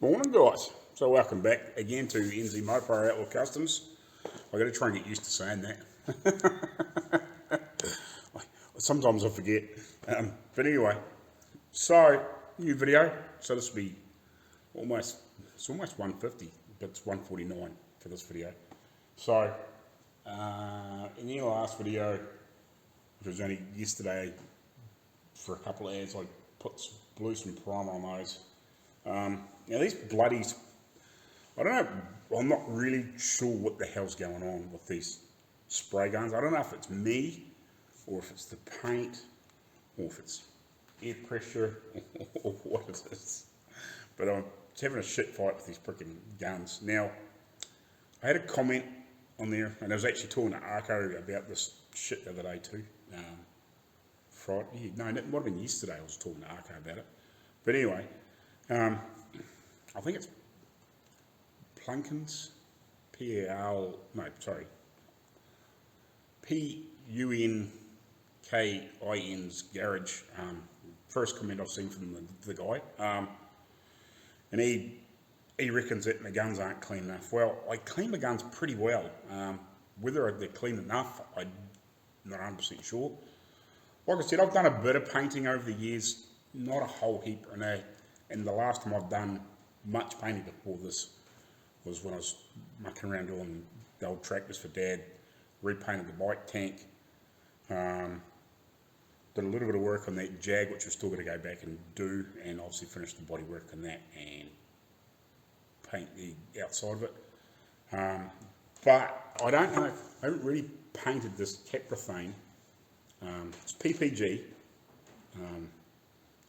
Morning guys, so welcome back again to NZ Mopo Outlaw Customs. I got to try and get used to saying that. Sometimes I forget, but anyway, so new video. So this will be almost 150, but it's 149 for this video. So in the last video, which was only yesterday, for a couple of ads, I blew some primer on those. Now these bloodies, I don't know, I'm not really sure what the hell's going on with these spray guns. I don't know if it's me, or if it's the paint, or if it's air pressure, or what it is. But I'm having a shit fight with these freaking guns. Now, I had a comment on there, and I was actually talking to Arco about this shit the other day too. Friday, no, it might have been yesterday I was talking to Arco about it. But anyway, I think it's Plunkins, P-U-N-K-I-N's garage. First comment I've seen from the guy. And he reckons that my guns aren't clean enough. Well, I clean my guns pretty well. Whether they're clean enough, I'm not 100% sure. Like I said, I've done a bit of painting over the years, not a whole heap. And the last time I've done much painting before this was when I was mucking around doing the old tractors for Dad, repainted the bike tank, did a little bit of work on that Jag, which we're still going to go back and do, and obviously finish the body work on that and paint the outside of it. But I don't know, I haven't really painted this Caprethane. It's PPG.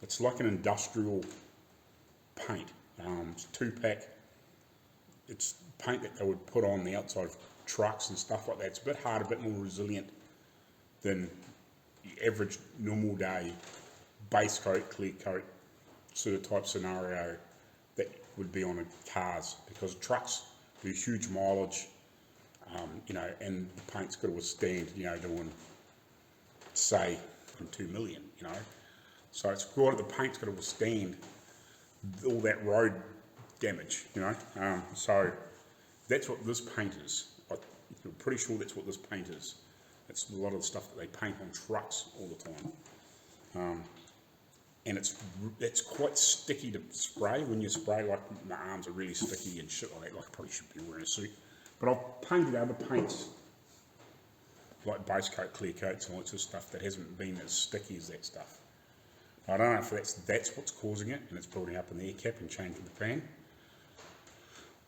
It's like an industrial paint. It's 2-pack. It's paint that they would put on the outside of trucks and stuff like that. It's a bit harder, a bit more resilient than the average normal day base coat, clear coat sort of type scenario that would be on cars, because trucks do huge mileage, and the paint's got to withstand, doing say 2 million, So it's got, the paint's got to withstand all that road damage, So that's what this paint is. I'm pretty sure that's what this paint is. It's a lot of the stuff that they paint on trucks all the time. And it's quite sticky to spray. When you spray, like my arms are really sticky and shit like that, like I probably should be wearing a suit. But I've painted other paints, like base coat, clear coats, and all that sort of stuff that hasn't been as sticky as that stuff. I don't know if that's what's causing it, and it's building up in the air cap and changing the fan,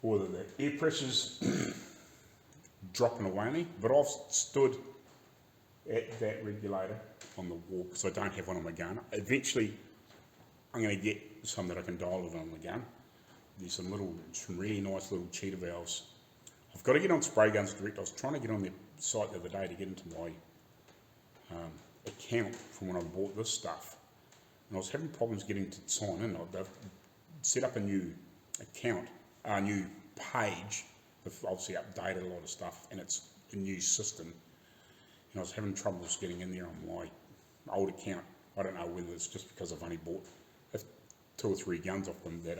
or that the air pressure's dropping away on me. But I've stood at that regulator on the wall because I don't have one on my gun. Eventually, I'm going to get some that I can dial it on the gun. There's some really nice little cheater valves. I've got to get on spray guns direct. I was trying to get on their site the other day to get into my account from when I bought this stuff. And I was having problems getting to sign in. They've set up a new account, a new page. They've obviously updated a lot of stuff, and it's a new system. And I was having troubles getting in there on my old account. I don't know whether it's just because I've only bought 2 or 3 guns off them that,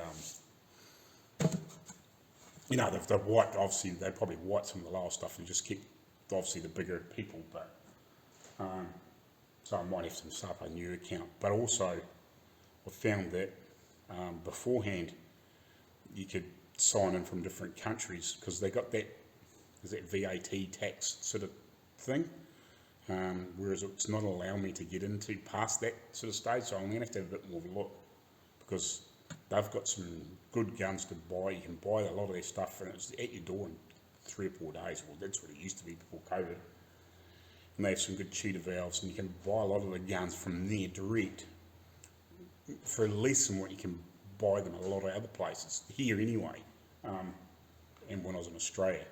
they've wiped, obviously, they probably wiped some of the lower stuff and just kept, obviously, the bigger people, but, so I might have to start a new account. But also, I found that beforehand, you could sign in from different countries, because they got that VAT tax sort of thing, whereas it's not allowing me to get into past that sort of stage, so I'm going to have a bit more of a look, because they've got some good guns to buy. You can buy a lot of their stuff, and it's at your door in 3 or 4 days. Well, that's what it used to be before COVID. And they have some good cheater valves, and you can buy a lot of the guns from there direct for less than what you can buy them at a lot of other places, here anyway, and when I was in Australia.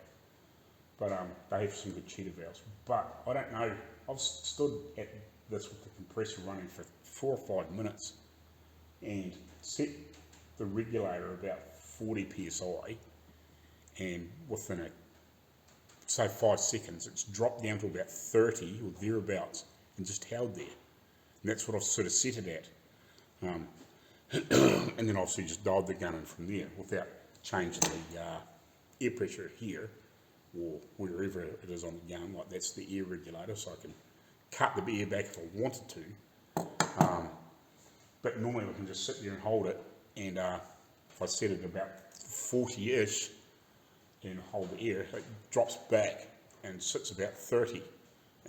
But they have some good cheater valves. But I don't know, I've stood at this with the compressor running for 4 or 5 minutes and set the regulator about 40 psi, and within say 5 seconds, it's dropped down to about 30 or thereabouts and just held there. And that's what I've sort of set it at. and then obviously just dial the gun in from there without changing the air pressure here or wherever it is on the gun. Like that's the air regulator, so I can cut the air back if I wanted to. But normally I can just sit there and hold it, and if I set it about 40-ish and hold the air, it drops back and sits about 30,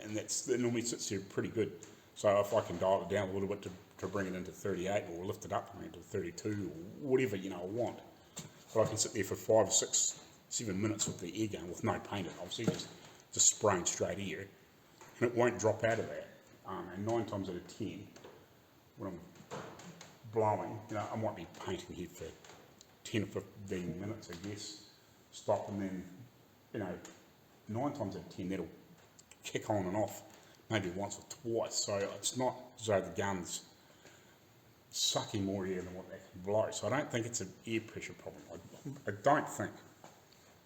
and it normally sits there pretty good. So if I can dial it down a little bit to bring it into 38 or lift it up into 32 or whatever I want, but I can sit there for 5 or 6, 7 minutes with the air gun with no paint in, obviously just spraying straight air, and it won't drop out of that. And 9 times out of 10, when I'm blowing, I might be painting here for 10 or 15 minutes, I guess, stop, and then, 9 times out of 10 that'll kick on and off, maybe once or twice, so it's not as though the gun's sucking more air than what they can blow, so I don't think it's an air pressure problem. I don't think.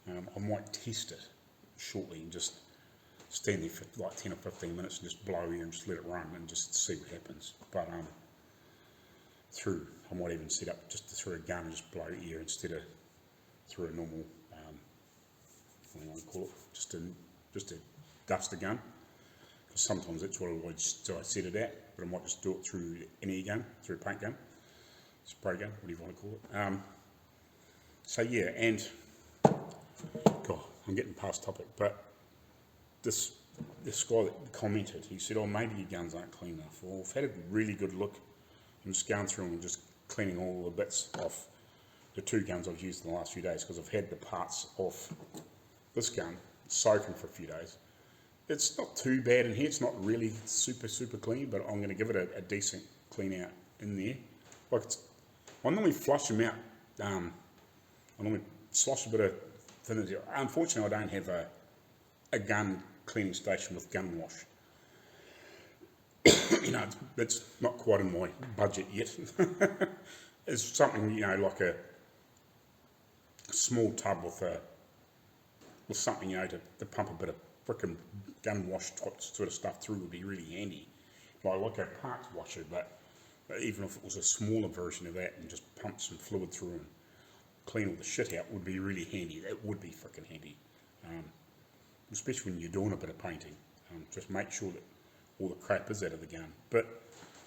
I might test it shortly and just stand there for like 10 or 15 minutes and just blow air and just let it run and just see what happens. But I might even set up just through a gun and just blow air instead of through a normal, what do you want to call it, just a duster gun. Because sometimes that's what I set it at, but I might just do it through an air gun, through a paint gun, spray gun, whatever you want to call it. So yeah, and God, I'm getting past topic, but this guy that commented, he said, "Oh, maybe your guns aren't clean enough." Well, I've had a really good look. I'm just going through them and just cleaning all the bits off the 2 guns I've used in the last few days, because I've had the parts off this gun soaking for a few days. It's not too bad in here. It's not really super clean, but I'm going to give it a decent clean out in there. Like I normally flush them out. I normally slosh a bit of thinner. Unfortunately, I don't have a gun cleaning station with gun wash. It's not quite in my budget yet. It's something, like a small tub with something, to pump a bit of frickin' gun wash type sort of stuff through would be really handy. Like a parts washer, but even if it was a smaller version of that and just pump some fluid through and clean all the shit out would be really handy. That would be frickin' handy. Especially when you're doing a bit of painting. Just make sure that all the crap is out of the gun. But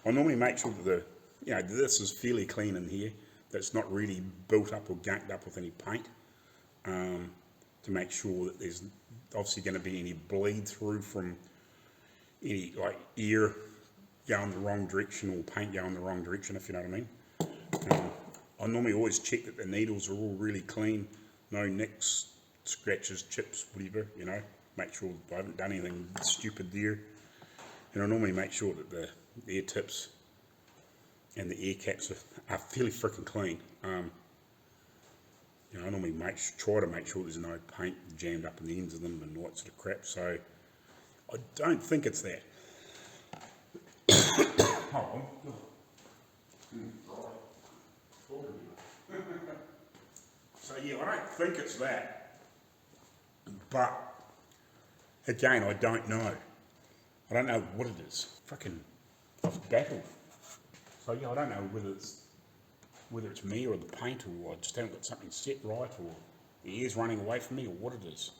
I normally make sure that this is fairly clean in here, that it's not really built up or gunked up with any paint, to make sure that there's obviously going to be any bleed through from any air going the wrong direction or paint going the wrong direction, if you know what I mean. I normally always check that the needles are all really clean, no nicks, scratches, chips, whatever, make sure I haven't done anything stupid there. And I normally make sure that the air tips and the air caps are fairly freaking clean. I normally try to make sure there's no paint jammed up in the ends of them and all that sort of crap. So I don't think it's that. So yeah, I don't think it's that. But again, I don't know. I don't know what it is. Frickin' I've battled. So yeah, I don't know whether it's me or the paint, or I just haven't got something set right, or the air's running away from me, or what it is.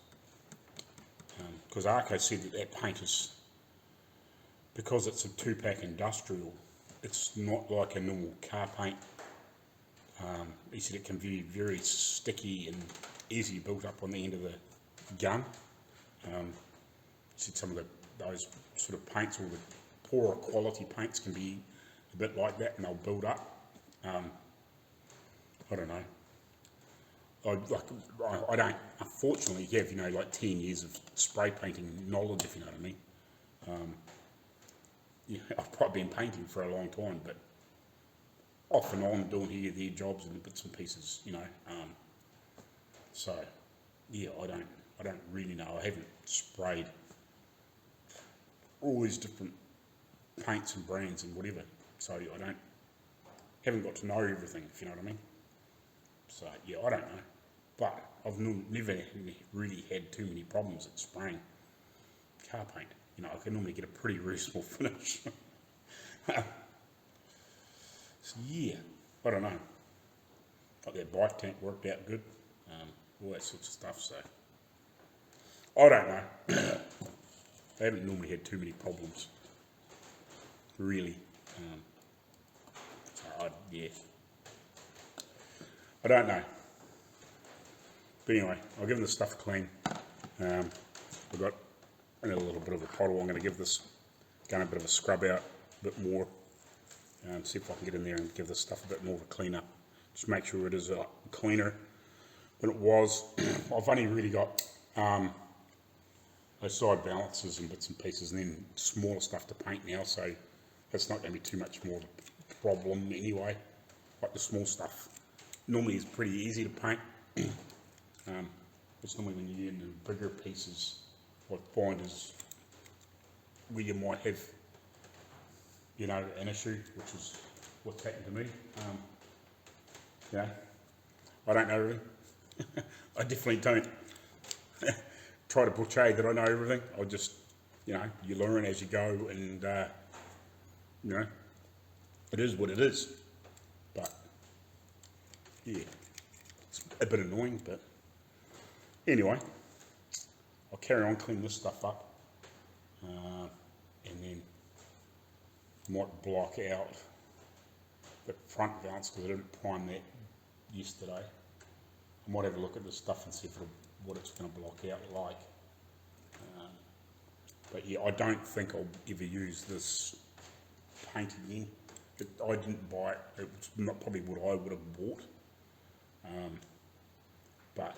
Because Arco said that paint is, because it's a 2-pack industrial, it's not like a normal car paint. He said it can be very sticky and easily built up on the end of the gun. He said some of those sort of paints, or the poorer quality paints, can be a bit like that, and they'll build up. I don't know. I don't, unfortunately, have 10 years of spray painting knowledge, if you know what I mean. I've probably been painting for a long time, but off and on doing here, there jobs and bits and pieces, So yeah, I don't really know. I haven't sprayed all these different paints and brands and whatever, so I haven't got to know everything, if you know what I mean. So yeah, I don't know, but I've never really had too many problems at spraying car paint. I can normally get a pretty reasonable finish. So yeah, I don't know. Like their bike tank worked out good, all that sorts of stuff. So I don't know. They haven't normally had too many problems, really. So yeah, I don't know. But anyway, I'll give them the stuff a clean. I've got in a little bit of a puddle. I'm going to give this gun a bit of a scrub out, a bit more. See if I can get in there and give this stuff a bit more of a clean up. Just make sure it is cleaner than it was. I've only really got those side balances and bits and pieces, and then smaller stuff to paint now, so that's not going to be too much more of a problem anyway. Like the small stuff normally is pretty easy to paint. It's normally when you get into bigger pieces, what I find is where you might have, you know, an issue, which is what's happened to me. You know, I don't know everything. I definitely don't try to portray that I know everything. I just, you know, you learn as you go, and you know, it is what it is. But yeah, it's a bit annoying, but anyway, I'll carry on cleaning this stuff up, and then might block out the front valance because I didn't prime that yesterday. I might have a look at this stuff and see if what it's going to block out like. But yeah, I don't think I'll ever use this paint again. I didn't buy it. It's not probably what I would have bought. But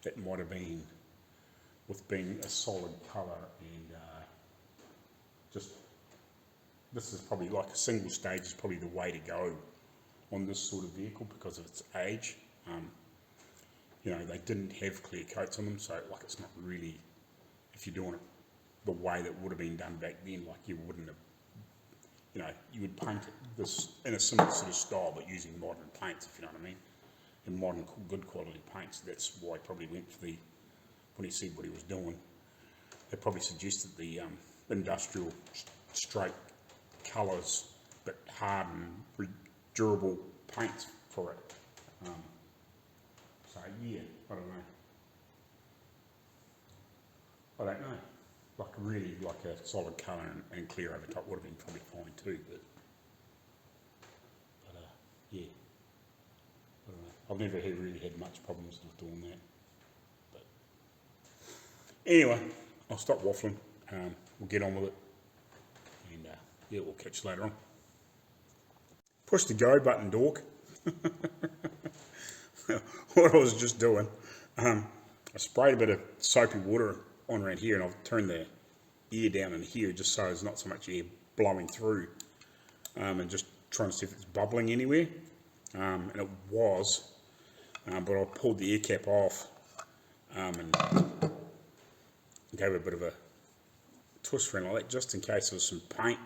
that might have been with being a solid colour, and just this is probably like a single stage is probably the way to go on this sort of vehicle because of its age. You know, they didn't have clear coats on them, so like it's not really, if you're doing it the way that would have been done back then, like you wouldn't have, you know, you would paint it this in a similar sort of style but using modern paints, if you know what I mean, and modern good quality paints. That's why he probably went for the, when he said what he was doing, they probably suggested the industrial straight colours but hard and durable paints for it. So yeah, I don't know. Like really like a solid colour and clear over top would have been probably fine too, but yeah, I don't know. I've never really had much problems with doing that. But anyway, I'll stop waffling. We'll get on with it, and yeah, we'll catch you later on. Push the go button, dork. What I was just doing, I sprayed a bit of soapy water on around here, and I've turned the air down in here just so there's not so much air blowing through, and just trying to see if it's bubbling anywhere, and it was, but I pulled the air cap off, and gave it a bit of a twist around like that just in case there was some paint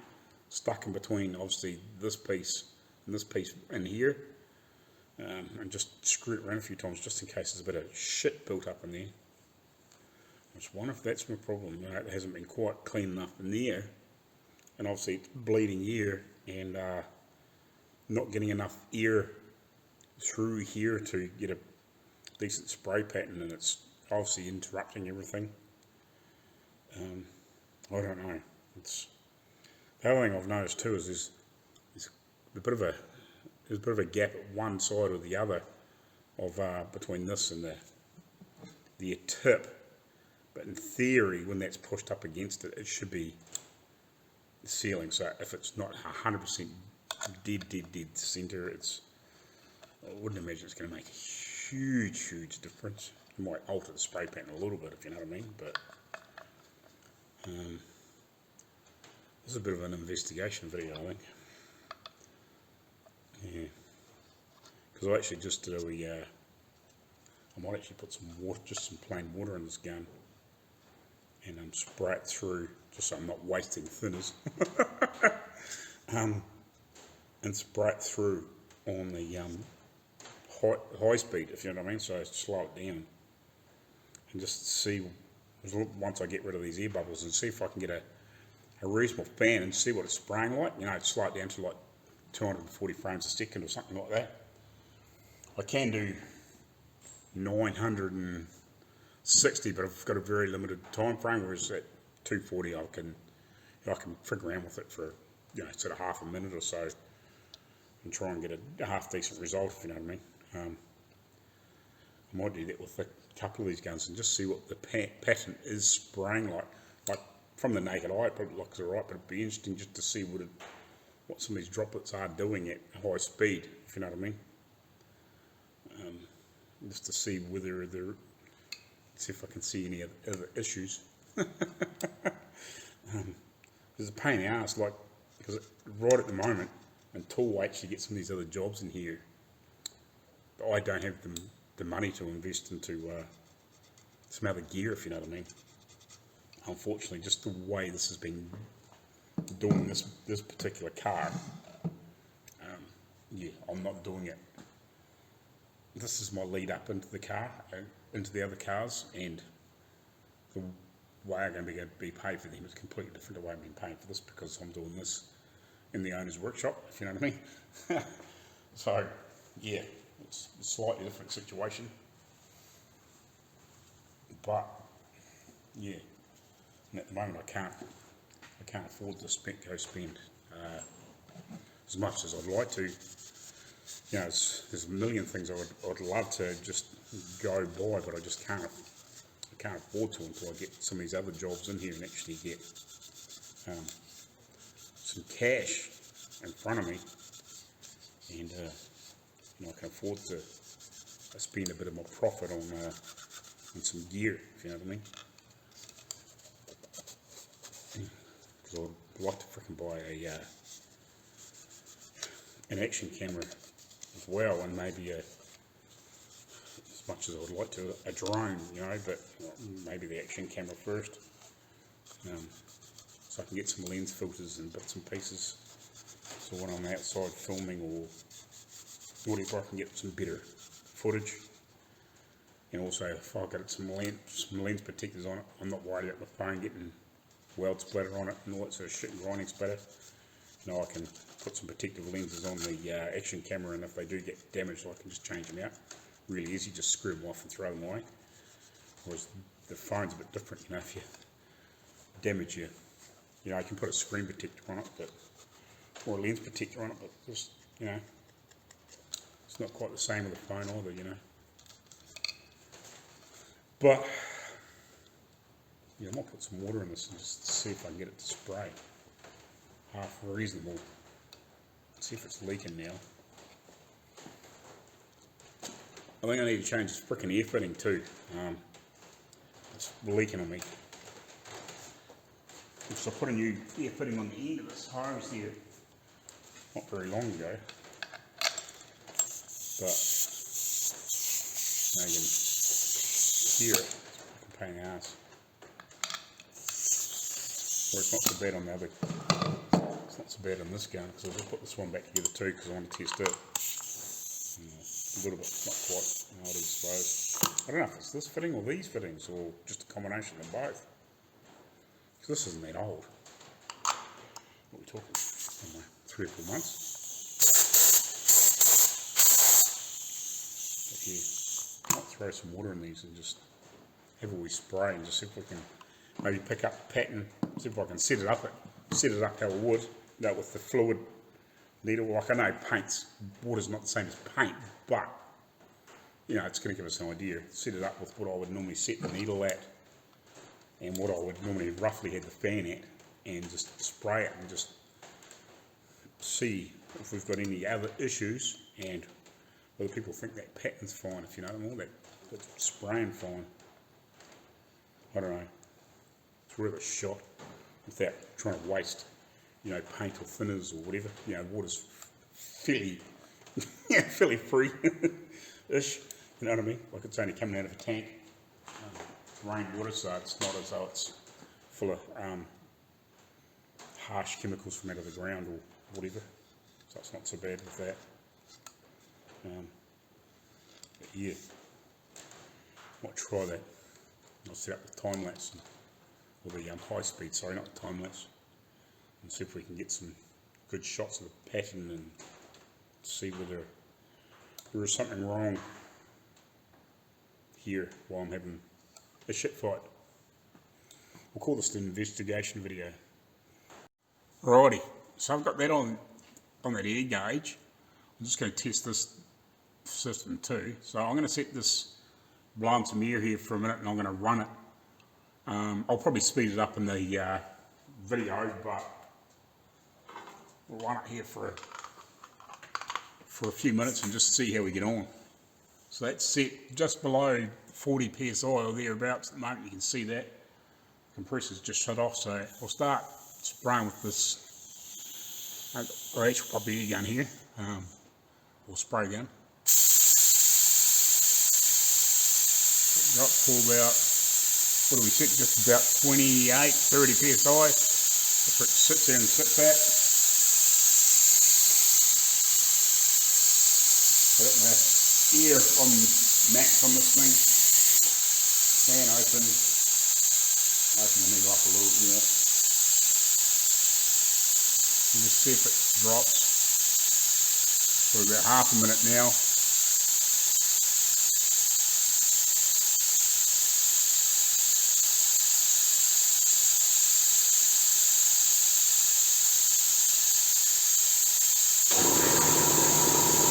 stuck in between obviously this piece and this piece in here. And just screw it around a few times just in case there's a bit of shit built up in there. I just wonder if that's my problem. You know, it hasn't been quite clean enough in there, and obviously it's bleeding air and not getting enough air through here to get a decent spray pattern, and it's obviously interrupting everything. I don't know. It's the other thing I've noticed too is there's a bit of a gap at one side or the other of between this and the tip, but in theory when that's pushed up against it, it should be sealing. So if it's not 100% dead centre, I wouldn't imagine it's going to make a huge difference. It might alter the spray pattern a little bit, if you know what I mean, but this is a bit of an investigation video, I think. Yeah, because I actually just did I might actually put some water, just some plain water in this gun, and spray it through, just so I'm not wasting thinners, and spray it through on the high speed, if you know what I mean, so slow it down, and just see, once I get rid of these air bubbles, and see if I can get a reasonable fan and see what it's spraying like, you know, slow it down to like 240 frames a second or something like that. I can do 960, but I've got a very limited time frame, whereas at 240 I can figure around with it for, you know, sort of half a minute or so and try and get a half decent result, if you know what I mean. I might do that with a couple of these guns and just see what the pattern is spraying like. Like from the naked eye it probably looks alright, but it'd be interesting just to see what some of these droplets are doing at high speed, if you know what I mean. Just to see whether see if I can see any other issues. There's a pain in the ass, like, because right at the moment, until I actually get some of these other jobs in here, I don't have the money to invest into some other gear, if you know what I mean. Unfortunately, just the way this has been doing this particular car, yeah, I'm not doing it. This is my lead up into the car, into the other cars, and the way I'm going to be paid for them is completely different to the way I'm being paid for this, because I'm doing this in the owner's workshop, if you know what I mean. So, yeah, it's a slightly different situation. But, yeah, and at the moment I can't afford to go spend as much as I'd like to. You know, there's a million things I'd love to just go buy, but I just can't afford to until I get some of these other jobs in here and actually get some cash in front of me, and you know, I can afford to spend a bit of my profit on some gear, if you know what I mean. Because I'd like to freaking buy an action camera as well, and maybe as much as I would like to, a drone, you know, but maybe the action camera first, so I can get some lens filters and bits and pieces, so when I'm outside filming or whatever, I can get some better footage. And also, if I got some lens protectors on it, I'm not worried about my phone getting weld splatter on it and all that sort of shit and grinding splatter. You know, I can put some protective lenses on the action camera, and if they do get damaged, I can just change them out. Really easy, just screw them off and throw them away. Whereas the phone's a bit different, you know, if you damage you know, you can put a screen protector on it, or a lens protector on it, but just, you know, it's not quite the same with the phone either, you know. But, yeah, I might put some water in this and just see if I can get it to spray half reasonable. See if it's leaking now. I think I need to change this frickin' air fitting too. It's leaking on me. So I put a new air fitting on the end of this hose here not very long ago. But now you can hear it. It's a pain in the ass. Or it's not so bad on the other. It's not so bad on this gun, because I'll just put this one back together too, because I want to test it. A little bit, not quite, you know, I suppose. I don't know if it's this fitting or these fittings, or just a combination of both. Because this isn't that old. What are we talking? I don't know, 3 or 4 months. But yeah, I might throw some water in these and just have a wee spray and just see if we can maybe pick up the pattern, see if I can set it up how I would, you know, with the fluid needle. Like, I know water's not the same as paint, but you know, it's going to give us an idea. Set it up with what I would normally set the needle at, and what I would normally roughly have the fan at, and just spray it and just see if we've got any other issues, and whether people think that pattern's fine, if you know what I mean, that spraying fine. I don't know. It's worth a shot without trying to waste, you know, paint or thinners or whatever. You know, water's fairly, fairly free-ish. You know what I mean? Like, it's only coming out of a tank. Rainwater, so it's not as though it's full of harsh chemicals from out of the ground or whatever. So it's not so bad with that. But yeah, might try that. I'll set up the time lapse, or the high speed, sorry, not the time lapse, and see if we can get some good shots of the pattern and see whether there is something wrong here while I'm having a shit fight. We'll call this an investigation video. Alrighty, so I've got that on that air gauge. I'm just going to test this system too. So I'm going to set this blowing some air here for a minute and I'm going to run it. I'll probably speed it up in the video, but we'll run it here for a few minutes and just see how we get on. So that's set just below 40 psi or thereabouts at the moment. You can see that the compressor's just shut off, so we'll start spraying with this actual probably air gun here, or spray gun. Drops for about, what do we set, just about 28, 30 psi. That's where it sits there and sits at. I've got my air on max on this thing. Fan open the needle up a little bit more. And just see if it drops for about half a minute now.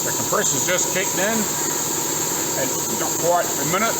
The compressor's just kicked in, and not quite a minute.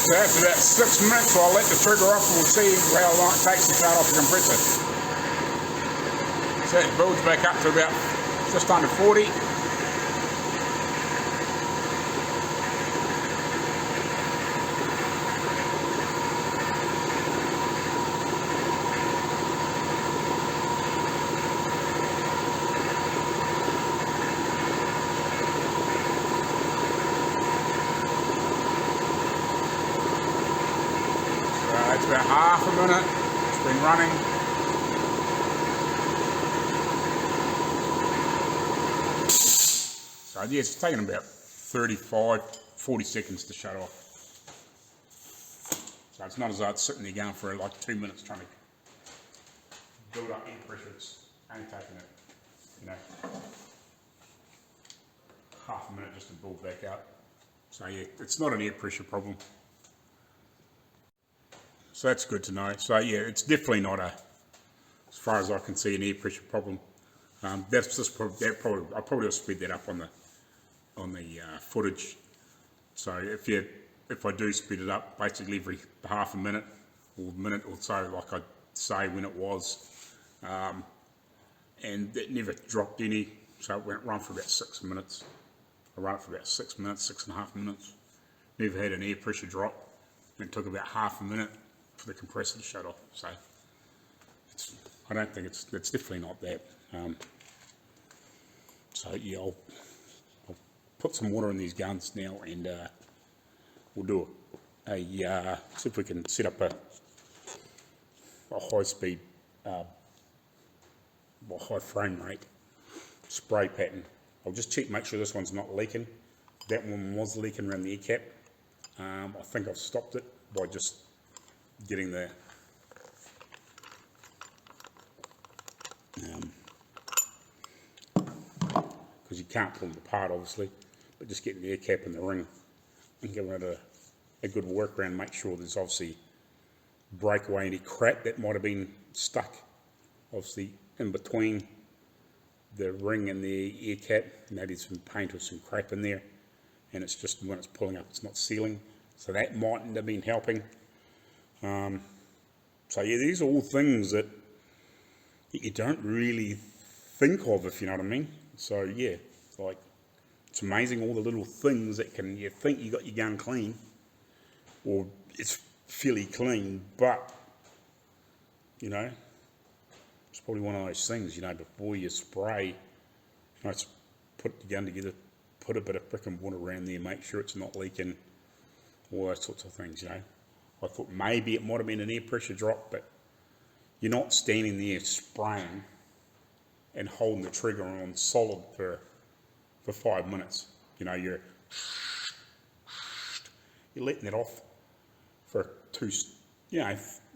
So after about 6 minutes, I'll let the trigger off and we'll see how long it takes to shut off the compressor. So it builds back up to about just under 40. It's about half a minute, it's been running. So yeah, it's taken about 35, 40 seconds to shut off. So it's not as though it's sitting there going for like 2 minutes trying to build up air pressure. It's only taking it, you know, half a minute just to build back up. So yeah, it's not an air pressure problem. So that's good to know. So yeah, it's definitely not a, as far as I can see, an air pressure problem. That's just probably, I probably will speed that up on the footage. So if I do speed it up, basically every half a minute or minute or so, like I say when it was, and it never dropped any. So it went run for about 6 minutes. I ran it for about 6 minutes, 6.5 minutes. Never had an air pressure drop. It took about half a minute for the compressor to shut off. So I don't think it's definitely not that. So yeah, I'll put some water in these guns now, and we'll do see if we can set up a high speed, high frame rate spray pattern. I'll just check, make sure this one's not leaking. That one was leaking around the air cap. I think I've stopped it by just getting the because you can't pull them apart obviously, but just getting the air cap in the ring and giving it a good work around, make sure there's obviously break away any crap that might have been stuck obviously in between the ring and the air cap. Maybe some paint or some crap in there, and it's just when it's pulling up it's not sealing, so that mightn't have been helping. So yeah, these are all things that you don't really think of, if you know what I mean. So yeah, like it's amazing all the little things that you think you got your gun clean, or it's fairly clean, but you know, it's probably one of those things, you know, before you spray, you know, it's put the gun together, put a bit of frickin' water around there, make sure it's not leaking, all those sorts of things, you know. I thought maybe it might have been an air pressure drop, but you're not standing there spraying and holding the trigger on solid for 5 minutes. You know, you're letting it off for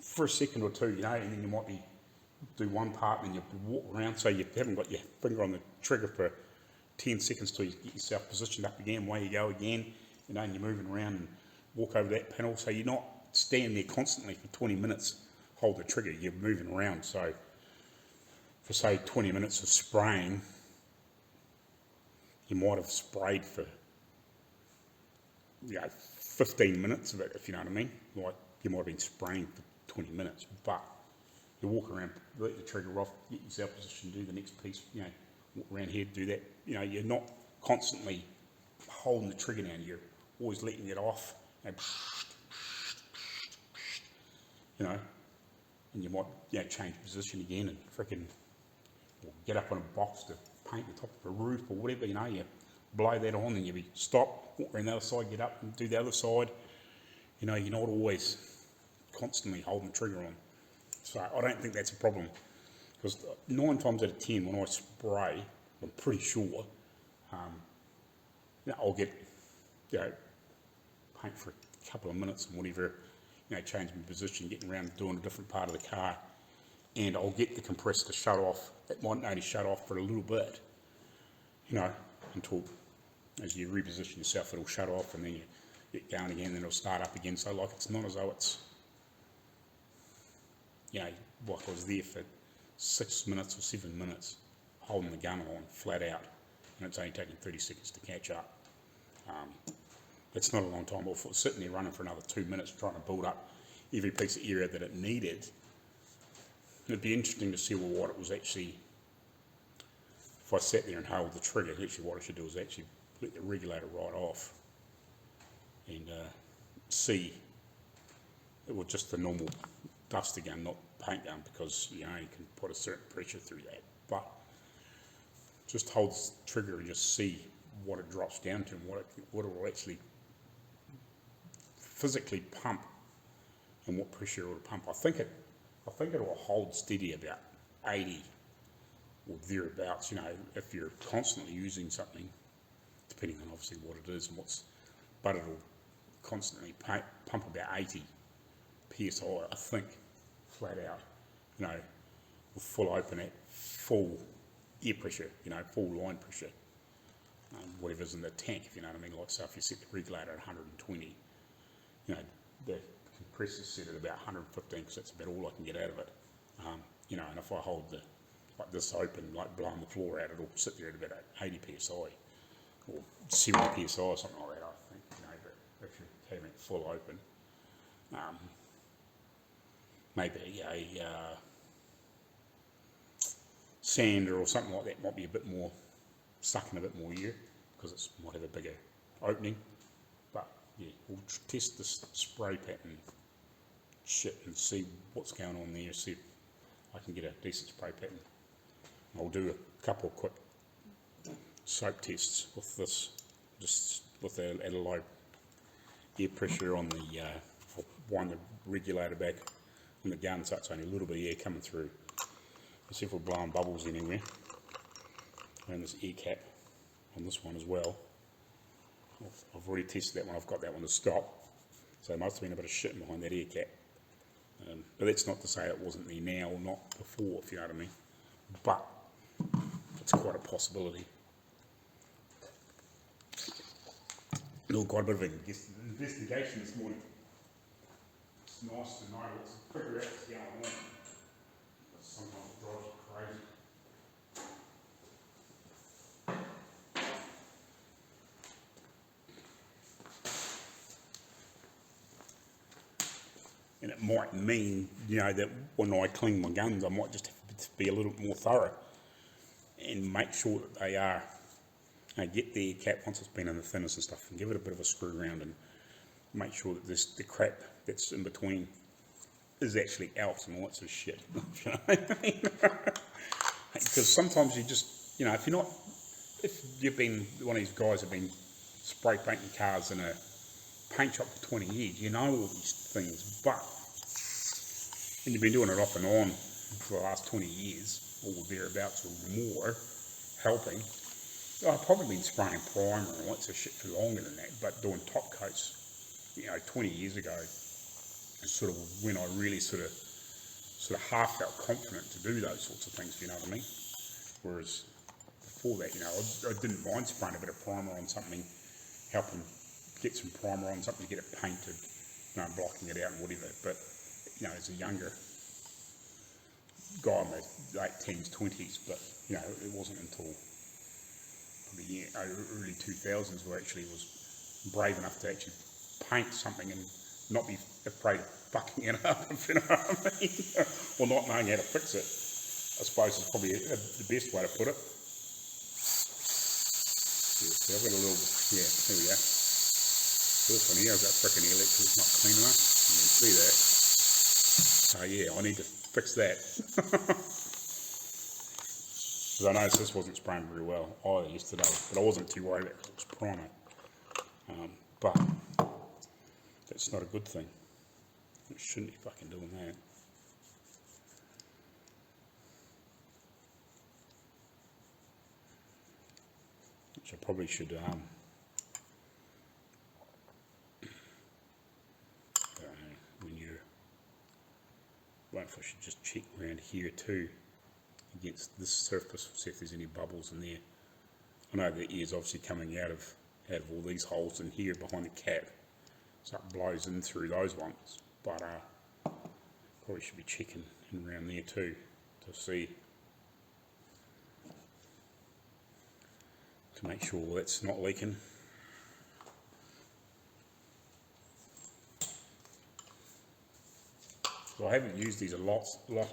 for a second or two, you know, and then you might do one part and you walk around, so you haven't got your finger on the trigger for 10 seconds till you get yourself positioned up again, away you go again, you know, and you're moving around and walk over that panel, so you're not standing there constantly for 20 minutes, hold the trigger, you're moving around. So for say 20 minutes of spraying, you might have sprayed for 15 minutes of it, if you know what I mean. Like you might have been spraying for 20 minutes, but you walk around, let the trigger off, get yourself positioned, do the next piece, you know, walk around here, do that. You know, you're not constantly holding the trigger down, you're always letting it off, and you know, and you might change position again and frickin' get up on a box to paint the top of a roof or whatever, you know, you blow that on and you stop, walk around the other side, get up and do the other side. You know, you're not always constantly holding the trigger on. So I don't think that's a problem, because 9 times out of 10 when I spray, I'm pretty sure, I'll get, paint for a couple of minutes and whatever, change my position, getting around doing a different part of the car, and I'll get the compressor to shut off. It might only shut off for a little bit, until as you reposition yourself, it'll shut off and then you get going again, then it'll start up again. So like it's not as though it's, like I was there for 6 minutes or 7 minutes holding the gun on flat out, and it's only taking 30 seconds to catch up. It's not a long time. If it was sitting there running for another 2 minutes trying to build up every piece of area that it needed, it'd be interesting to see what it was actually, if I sat there and held the trigger, actually what I should do is actually let the regulator right off and see it was just the normal duster gun, not paint gun, because you can put a certain pressure through that, but just hold the trigger and just see what it drops down to and what it will actually physically pump and what pressure it will pump. I think it will hold steady about 80 or thereabouts, if you're constantly using something, depending on obviously what it is and but it'll constantly pump about 80 PSI, I think, flat out, you know, with full open at full air pressure, you know, full line pressure, whatever's in the tank, if you know what I mean. Like, so if you set the regulator at 120, you know, the compressor's set at about 115 because that's about all I can get out of it. You know, and if I hold the, like this open, like blowing the floor out, it'll sit there at about 80 PSI or 70 PSI or something like that, I think, you know, but if you're having it full open. Maybe a sander or something like that might be a bit more, sucking a bit more air because it might have a bigger opening. But yeah, we'll test this spray pattern shit and see what's going on there, see if I can get a decent spray pattern. I'll do a couple of quick soap tests with this, just with a low air pressure on the, I'll wind the regulator back in the gun so it's only a little bit of air coming through. Let's see if we're blowing bubbles anywhere. And this air cap on this one as well. I've already tested that one, I've got that one to stop. So there must have been a bit of shit behind that air cap. But that's not to say it wasn't there now or not before, if you know what I mean. But it's quite a possibility. Quite a bit of an investigation this morning. It's nice to know, let's figure out what's going on. But sometimes it drives you crazy. And it might mean, you know, that when I clean my guns, I might just have to be a little bit more thorough and make sure that they are, you know, get the cap once it's been in the thinners and stuff, and give it a bit of a screw around and make sure that the crap that's in between is actually out and all that sort of shit. You know what I mean? Because sometimes you just, you know, if you've been one of these guys who've been spray painting cars in a paint shop for 20 years, you know all these things, but and you've been doing it off and on for the last 20 years, or thereabouts or more, helping. I've probably been spraying primer and lots of shit for longer than that, but doing top coats, you know, 20 years ago, is sort of when I really sort of half felt confident to do those sorts of things, you know what I mean? Whereas before that, you know, I didn't mind spraying a bit of primer on something, helping get some primer on something to get it painted, you know, blocking it out and whatever. But, you know, as a younger guy in my late teens, 20s, but, you know, it wasn't until probably early 2000s where I actually was brave enough to actually paint something and not be afraid of fucking it up, if you know what I mean, or not knowing how to fix it, I suppose is probably the best way to put it. Yeah, so I've got a little, yeah, there we go. So this one here, I've got frickin' electric, it's not clean enough, you can see that. So yeah, I need to fix that. Because I noticed this wasn't spraying very well either yesterday, but I wasn't too worried about it because it was primer. But that's not a good thing. It shouldn't be fucking doing that. Which I probably should, I don't know, when you're, I wonder if I should just check around here too, against this surface, see if there's any bubbles in there. I know the air's obviously coming out of all these holes in here behind the cap, so it blows in through those ones, but probably should be checking in around there too, to see, to make sure that's not leaking. So I haven't used these a lot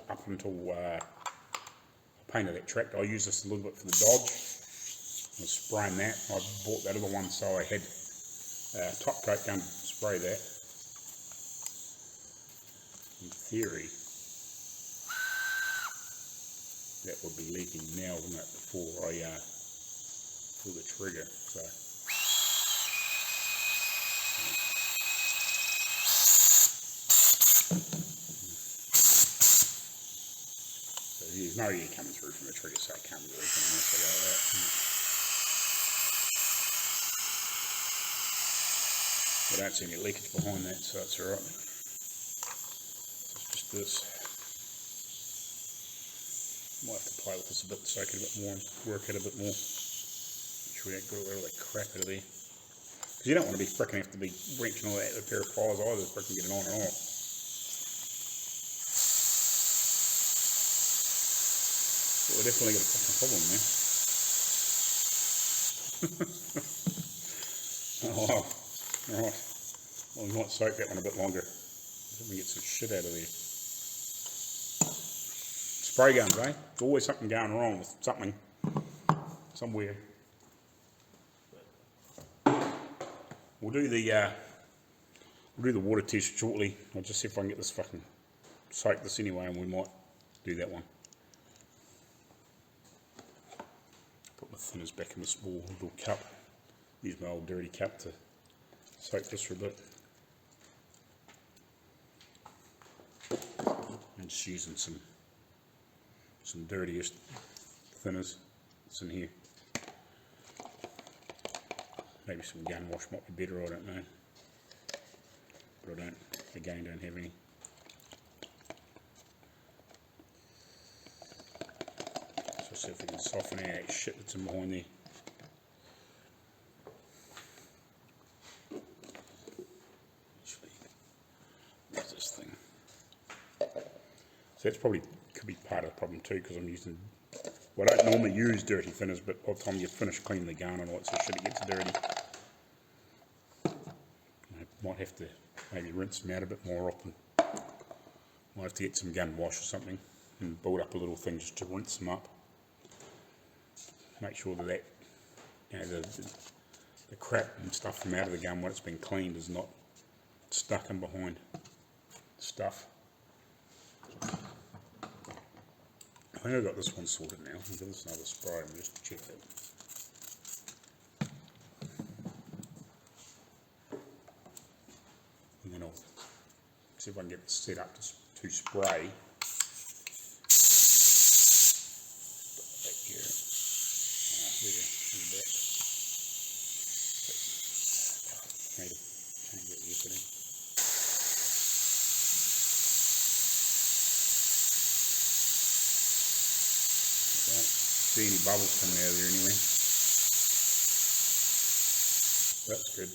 up until I painted that tractor. I used this a little bit for the Dodge. I was spraying that. I bought that other one, so I had top coat gun to spray that. In theory, that would be leaking now, wouldn't it, before I pull the trigger. So there's no air coming through from the trigger, so it can't be leaking unless I go like that. I don't see any leakage behind that, so it's alright. this. Might have to play with this a bit, soak it a bit more and work it a bit more. Make sure we don't get all that crap out of there. Because you don't want to be fricking have to be wrenching all that with a pair of pliers either, fricking get it on and off. But we're definitely got a fucking problem there. Oh wow. Alright. Well, we might soak that one a bit longer. So we can get some shit out of there. Spray guns, eh? There's always something going wrong with something somewhere. We'll do the water test shortly. I'll just see if I can get this fucking soak this anyway, and we might do that one. Put my thinners back in this small little cup. Use my old dirty cup to soak this for a bit. And just using some dirtiest thinners that's in here. Maybe some gun wash might be better, I don't know. But I don't have any. So see if we can soften out that shit that's in behind there. Actually, where's this thing? So that's probably could be part of the problem too, because I'm using, well, I don't normally use dirty thinners, but by the time you finish cleaning the gun and all that sort of shit, it gets dirty. I might have to maybe rinse them out a bit more often. Might have to get some gun wash or something and build up a little thing just to rinse them up. Make sure that you know, the crap and stuff from out of the gun when it's been cleaned is not stuck in behind stuff. I think I've got this one sorted now. I'll give this another spray and just check it. And then I'll see if I can get this set up to spray. Back here. There, in the back. Made a change it yesterday. See any bubbles coming out of there anyway. That's good.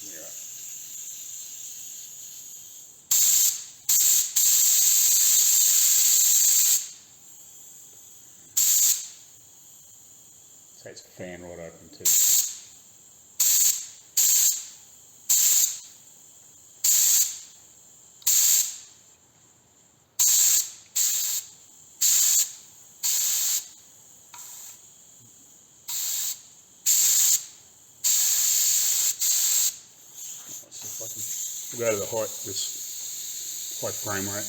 Yeah. So it's fan right open too. We'll go to the height, this high frame rate.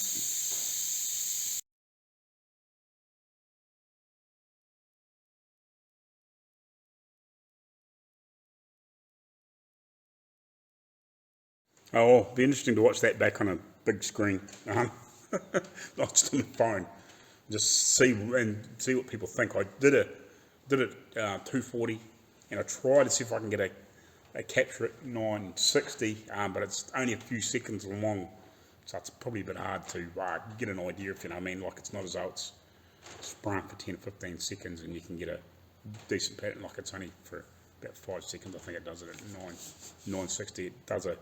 Oh, well, be interesting to watch that back on a big screen. Not just on the phone. Just see what people think. I did it 240, and I tried to see if I can get a capture at 960, but it's only a few seconds long, so it's probably a bit hard to get an idea, if you know what I mean. Like, it's not as though it's sprung for 10 or 15 seconds and you can get a decent pattern. Like, it's only for about 5 seconds. I think it does it at 960. It does a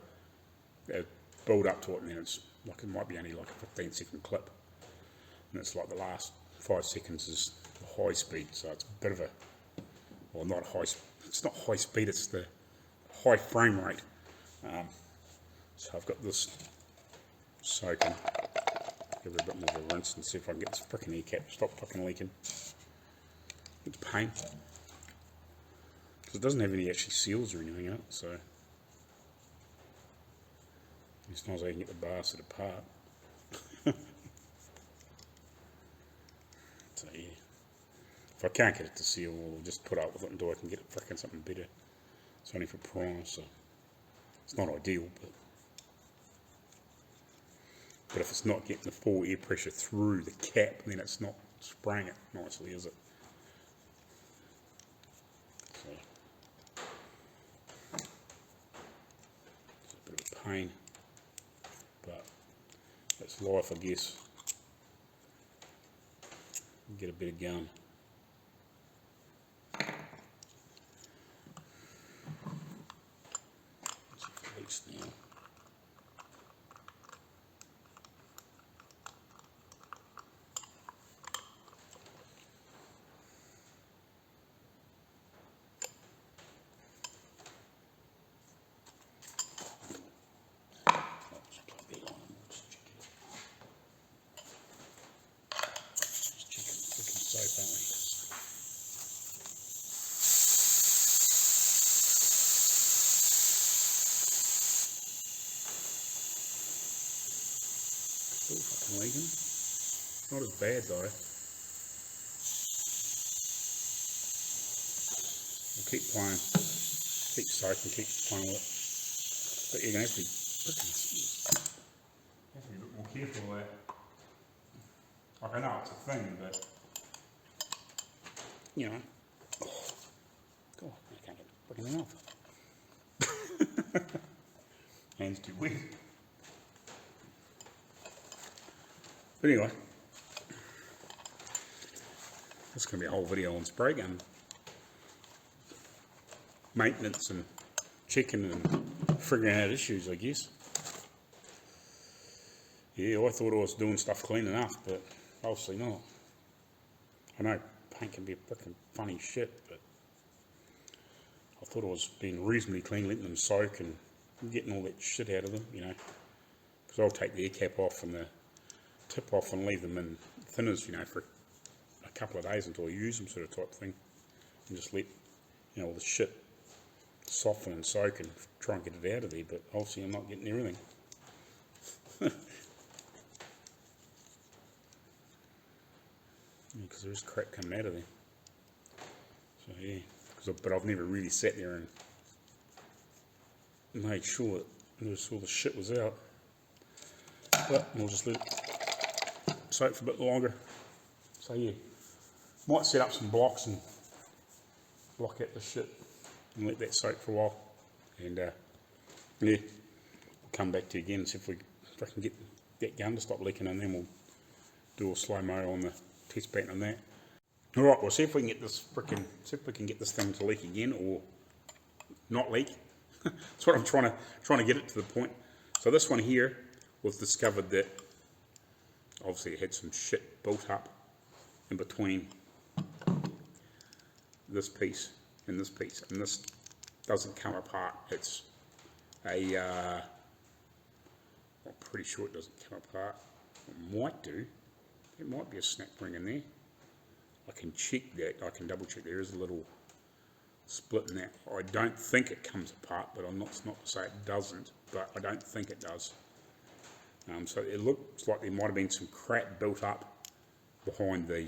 build up to it, and then it's like, it might be only like a 15-second clip, and it's like the last 5 seconds is the high speed. So it's a bit of a, well, not high, it's not high speed, it's the high frame rate. So I've got this soaking. Give it a bit more of a rinse and see if I can get this frickin' air cap to stop fucking leaking. It's a pain, because it doesn't have any actually seals or anything in it, so as long as I can get the bastard apart. So yeah, if I can't get it to seal, I'll just put up with it until I can get it frickin' something better. It's only for price, so it's not ideal, but if it's not getting the full air pressure through the cap, then it's not spraying it nicely, is it? So it's a bit of a pain. It's life, I guess. Get a bit of gun. Leaks now. Still fucking leaking. Not as bad though. We'll keep playing, keep soaking, keep playing with it. But you're gonna have to be a bit more careful with that. Like I know it's a thing, but you know. Oh, God, I can't get the freaking thing off. Hands too wet. But anyway, this is going to be a whole video on spray gun maintenance and checking and figuring out issues, I guess. Yeah, I thought I was doing stuff clean enough, but obviously not. I know paint can be a freaking funny shit, but I thought I was being reasonably clean, letting them soak and getting all that shit out of them, you know. Because I'll take the air cap off and the tip off and leave them in thinners, you know, for a couple of days until I use them, sort of type thing, and just let, you know, all the shit soften and soak and try and get it out of there. But obviously I'm not getting everything. Because there is crap coming out of there. So yeah, but I've never really sat there and made sure that all the shit was out. But we'll just let it soak for a bit longer. So yeah, might set up some blocks and block out the shit and let that soak for a while. And yeah, we'll come back to you again and see if we can get that gun to stop leaking, and then we'll do a slow-mo on the test pattern on that. Alright, we'll see if we can get this thing to leak again or not leak. That's what I'm trying to get it to the point. So this one here, we've discovered that obviously it had some shit built up in between this piece and this piece, and this doesn't come apart. It's a I'm pretty sure it doesn't come apart. It might do. There might be a snap ring in there. I can check that. I can double check. There is a little split in that. I don't think it comes apart, but it's not to say it doesn't, but I don't think it does. So it looks like there might have been some crap built up behind the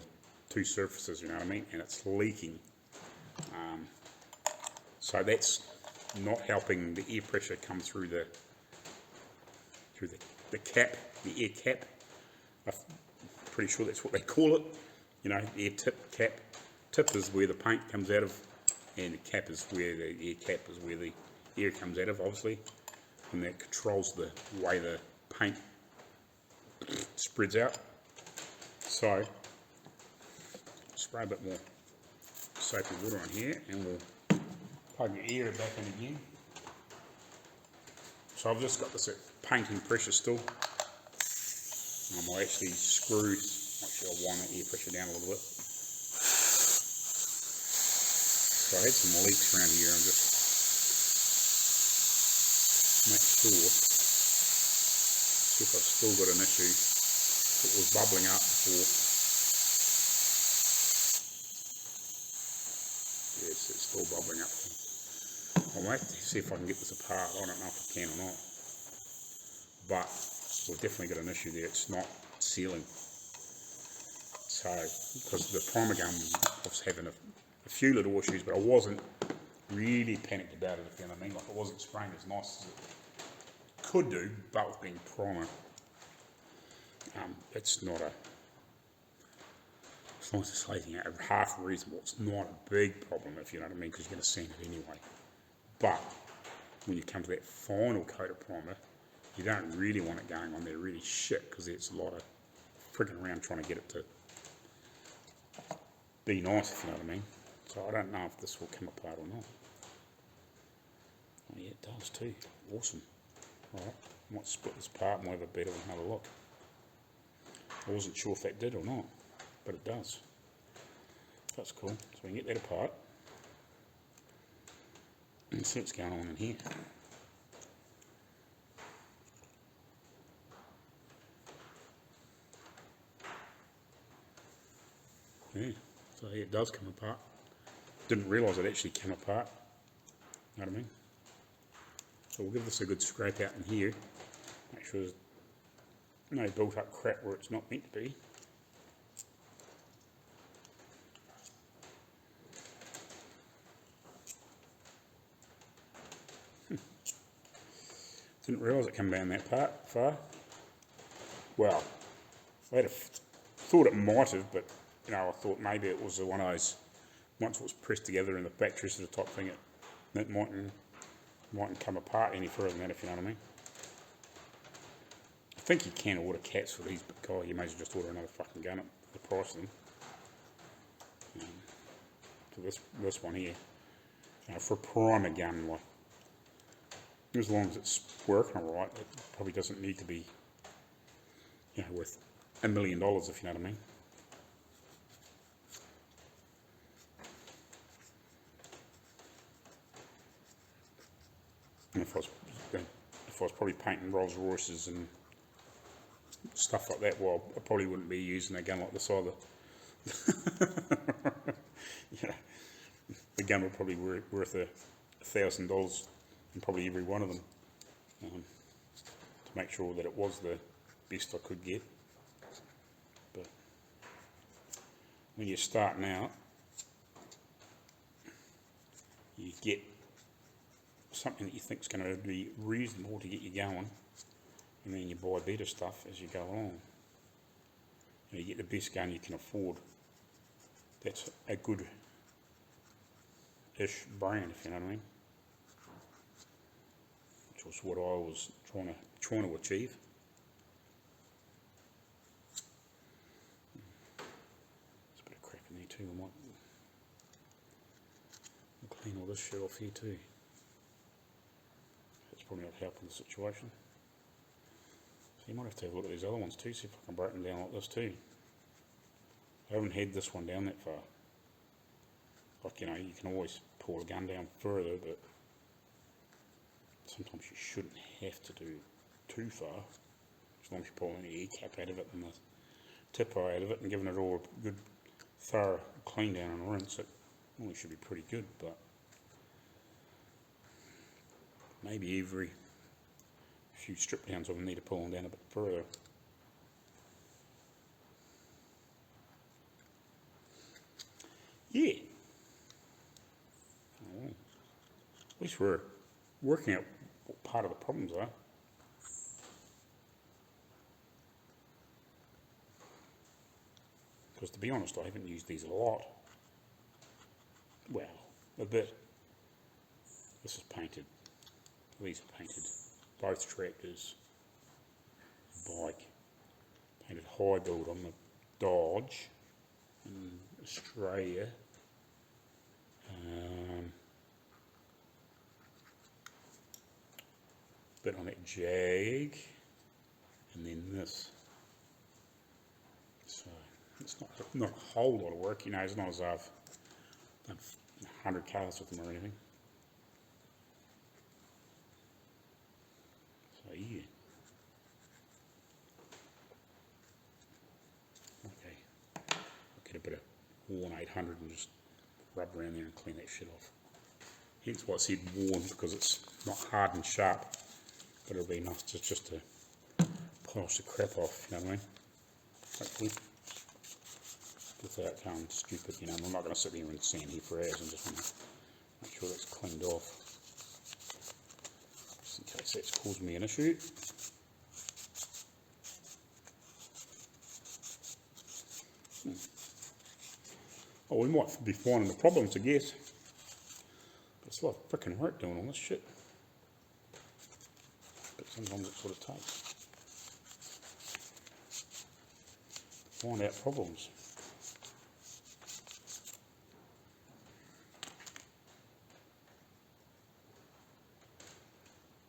two surfaces, you know what I mean, and it's leaking. So that's not helping the air pressure come through the cap, the air cap. I'm pretty sure that's what they call it. You know, air tip, cap. Tip is where the paint comes out of, and the cap is where the air cap is where the air comes out of, obviously, and that controls the way the paint spreads out. So spray a bit more soapy water on here, and we'll plug the air back in again. So I've just got this at painting pressure still. I'll actually screw, actually I'll wind the air pressure down a little bit. So I had some leaks around here, and just make sure, see if I've still got an issue. It was bubbling up before. Yes, it's still bubbling up. I'll wait to see if I can get this apart. I don't know if I can or not. But we've definitely got an issue there. It's not sealing. So, because the primer gun was having a few little issues, but I wasn't really panicked about it, if you know what I mean. Like, it wasn't spraying as nice as it could do, but with being primer, it's not just leaking out half reasonable. It's not a big problem, if you know what I mean, because you're going to sand it anyway. But when you come to that final coat of primer, You don't really want it going on there really shit, because it's a lot of frigging around trying to get it to be nice, if you know what I mean. So I don't know if this will come apart or not. Oh yeah, it does too. Awesome. Alright, I might split this apart and we'll have a better another look. I wasn't sure if that did or not, but it does. That's cool. So we can get that apart and see what's going on in here. Yeah, so yeah, it does come apart. Didn't realise it actually came apart. You know what I mean? So we'll give this a good scrape out in here. Make sure there's no built up crap where it's not meant to be. Didn't realise it came down that far. Well, I'd have thought it might have, but you know, I thought maybe it was one of those, once it was pressed together in the factory sort of type thing, it mightn't come apart any further than that, if you know what I mean. I think you can order cats for these, but God, you may as well just order another fucking gun at the price of them. So this one here, you know, for a primer gun, like, as long as it's working alright, it probably doesn't need to be, you know, worth $1 million, if you know what I mean. And if I was probably painting Rolls Royces and stuff like that, well, I probably wouldn't be using a gun like this either. Yeah, the gun would probably be worth $1,000 in probably every one of them, to make sure that it was the best I could get. But when you're starting out, you get something that you think is going to be reasonable to get you going, and then you buy better stuff as you go along. You get the best gun you can afford. That's a good-ish brand, if you know what I mean. Which was what I was trying to achieve. There's a bit of crap in there too. I might clean all this shit off here too. That's probably not helping the situation. So you might have to have a look at these other ones too, see if I can break them down like this too. I haven't had this one down that far. Like, you know, you can always pull the gun down further, but sometimes you shouldn't have to do too far. As long as you're pulling the air cap out of it and the tip eye out of it and giving it all a good thorough clean down and rinse, it normally should be pretty good, but maybe every few strip downs I will need to pull them down a bit further. Yeah. Oh, at least we're working out what part of the problems are. Because to be honest, I haven't used these a lot. Well, a bit. This is painted. These are painted. Both tractors. Bike. Painted high build on the Dodge in Australia. Bit on that Jag, and then this. So it's not a whole lot of work, you know. It's not as I've done 100 cars with them or anything. So yeah. Okay. I'll get a bit of worn 800 and just rub around there and clean that shit off. Hence why I said worn, because it's not hard and sharp. But it'll be nice just to polish the crap off, you know what I mean? Hopefully. Without going stupid, you know. I'm not going to sit there and sand here for hours. I'm just going to make sure that's cleaned off. Just in case that's caused me an issue. Oh, we might be finding the problems, I guess. But it's a lot of frickin' work doing all this shit. But Sometimes that's what it takes. Find out problems.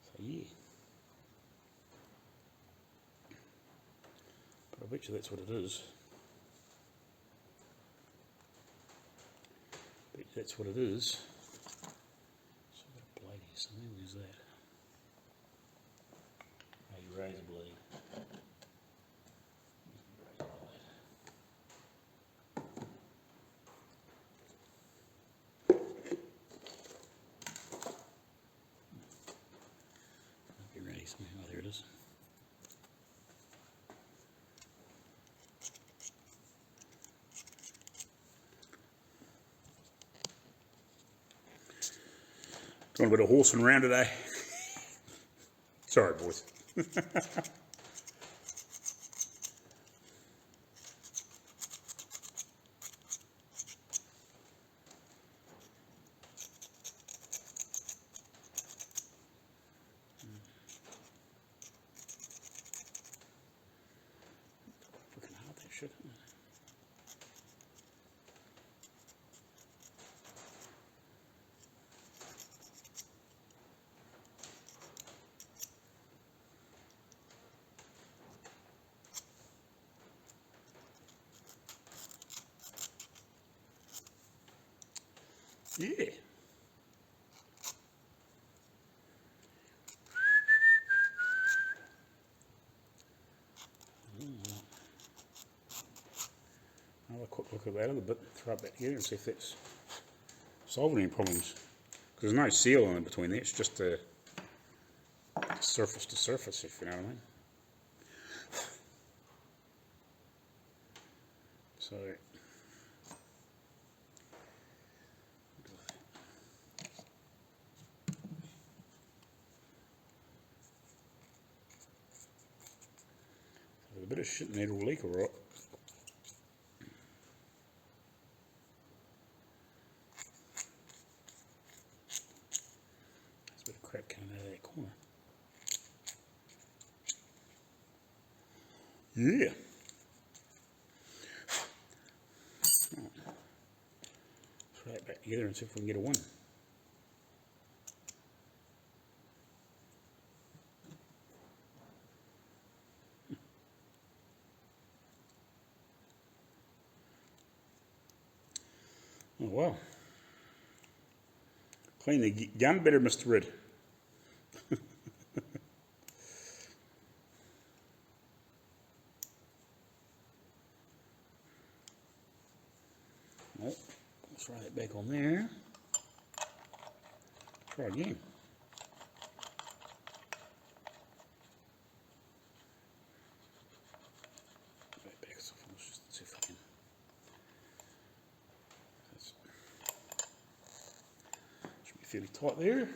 So yeah. But I bet you that's what it is. Bet you that's what it is. So I've got a blade here somewhere. Where's that? A razor blade. Oh, there it is. Doing a bit of horsing around today. Sorry, boys. Freaking hard that shit, isn't it? Yeah. Have a quick look at that a little bit, throw it back together and see if that's solving any problems. Because there's no seal in between there, it's just a surface to surface, if you know what I mean. So there's a bit of shit in there will leak alright. There's a bit of crap coming out of that corner. Yeah. Throw that back together and see if we can get a win. Oh well. Clean the gun better, Mr. Red. Well, throw that back on there. Try again. Right back, so let's just see if I can. Should be fairly tight there.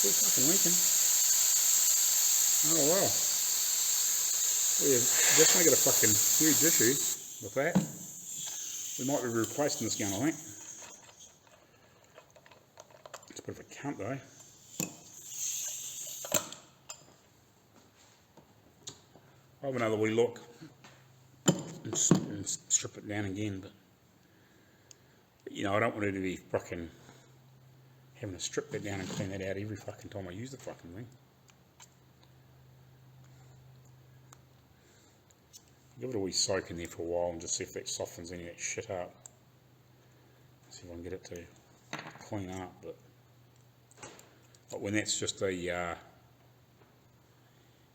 Still fucking leaking. Oh wow. We've definitely got a fucking huge issue with that. We might be replacing this gun, I think. It's a bit of a cunt though. I'll have another wee look and strip it down again, but you know, I don't want it to be fucking having to strip that down and clean that out every fucking time I use the fucking thing. Give it a wee soak in there for a while and just see if that softens any of that shit up. See if I can get it to clean up, but when that's just a you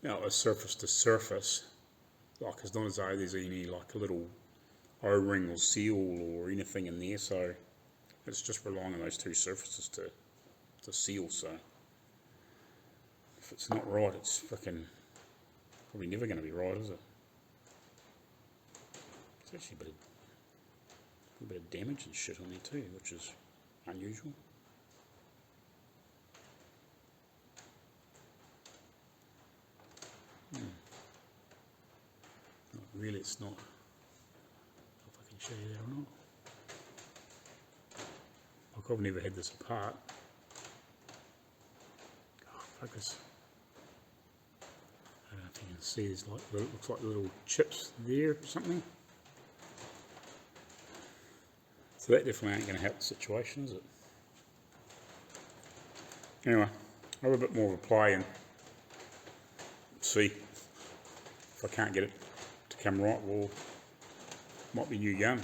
know, a surface to surface, like it's not as though there's any like a little O-ring or seal or anything in there, so it's just relying on those two surfaces to seal. So if it's not right, it's fucking probably never going to be right, is it? It's actually a bit of damage and shit on there too, which is unusual. really it's not. If I can show you that or not. Like I've never had this apart. Oh, focus. I don't know if you can see, there's like, it looks like little chips there or something. So that definitely ain't going to help the situation, is it? Anyway, I'll have a bit more of a play and see if I can't get it to come right. Well, might be new gun.